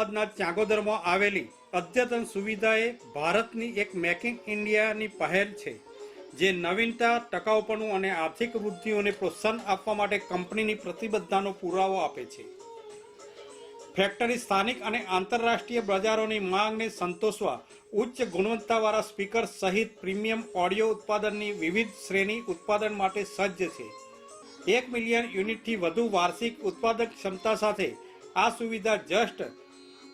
અમદાવાદના ચાંગોદરમાં આવેલી અદ્યતન સુવિધાએ ભારતની એક મેકિંગ ઇન્ડિયાની પહેલ છે, જે નવીનતા, ટકાઉપણું અને આર્થિક વૃદ્ધિઓને પ્રોત્સાહન આપવા માટે કંપનીની પ્રતિબદ્ધતાનો પુરાવો આપે છે. ફેક્ટરી સ્થાનિક અને આંતરરાષ્ટ્રીય બજારોની માંગને સંતોષવા ઉચ્ચ ગુણવત્તાવાળા સ્પીકર સહિત પ્રીમિયમ ઓડિયો ઉત્પાદનની વિવિધ શ્રેણી ઉત્પાદન માટે સજ્જ છે. 1 મિલિયન યુનિટથી વધુ વાર્ષિક ઉત્પાદક ક્ષમતા સાથે આ સુવિધા જસ્ટ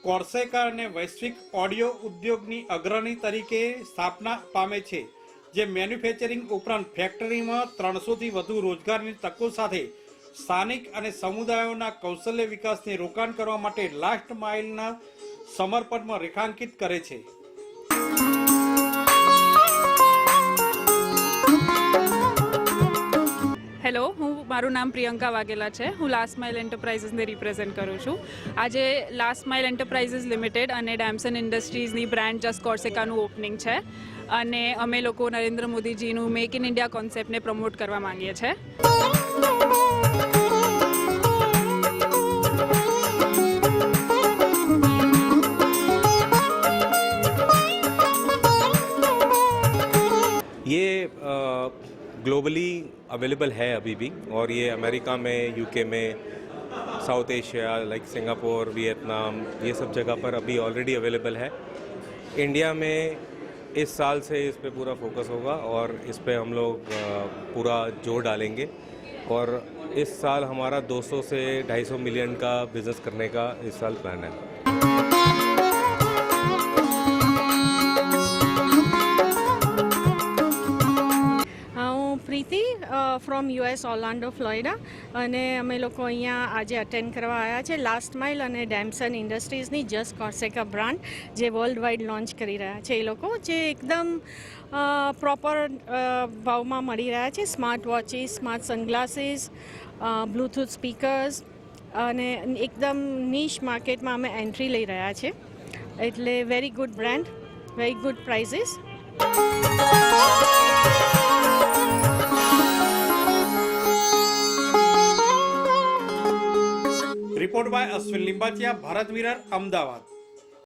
કોર્સેકાને વૈશ્વિક ઓડિયો ઉદ્યોગની અગ્રણી તરીકે સ્થાપના પામે છે, જે મેન્યુફેક્ચરિંગ ઉપરાંત ફેક્ટરીમાં 300થી વધુ રોજગારની તકો સાથે સ્થાનિક અને સમુદાયોના કૌશલ્ય વિકાસને રોકાણ કરવા માટે લાસ્ટ માઇલના સમર્પણમાં રેખાંકિત કરે છે. હેલો, મારું નામ પ્રિયંકા વાઘેલા છે. હું લાસ્ટ માઇલ એન્ટરપ્રાઇઝીસને રિપ્રેઝેન્ટ કરું છું. આજે લાસ્ટ માઇલ એન્ટરપ્રાઇઝીસ લિમિટેડ અને ડેમ્સન ઇન્ડસ્ટ્રીઝની બ્રાન્ડ જસ્ટ કોર્સેકાનું ઓપનિંગ છે અને અમે લોકો નરેન્દ્ર મોદીજીનું મેક ઇન ઇન્ડિયા કોન્સેપ્ટને પ્રમોટ કરવા માંગીએ છીએ. ये ग्लोबली अवेलेबल है अभी भी, और ये अमेरिका में, यूके में, south Asia like Singapore, Vietnam, ये सब जगह पर अभी ऑलरेडी अवेलेबल है. इंडिया में इस साल से इस पे पूरा फोकस होगा और इस पे हम लोग पूरा जोर डालेंगे, और इस साल हमारा 200 से 250 मिलियन का बिज़नेस करने का इस साल प्लान है. પ્રીતિ ફ્રોમ યુએસ ઓર્લાન્ડો ફ્લોરિડા, અને અમે લોકો અહીંયા આજે અટેન્ડ કરવા આવ્યા છે લાસ્ટ માઇલ અને ડેમ્સન ઇન્ડસ્ટ્રીઝની જસ્ટ કોર્સેકા બ્રાન્ડ, જે વર્લ્ડ વાઇડ લોન્ચ કરી રહ્યા છે એ લોકો, જે એકદમ પ્રોપર ભાવમાં મળી રહ્યા છે. Smart watches, smart sunglasses, Bluetooth speakers, અને એકદમ નીશ માર્કેટમાં અમે એન્ટ્રી લઈ રહ્યા છે. એટલે very good brand, very good prices. Report by Ashwin Limbachiya, Bharat Mirror, Ahmedabad.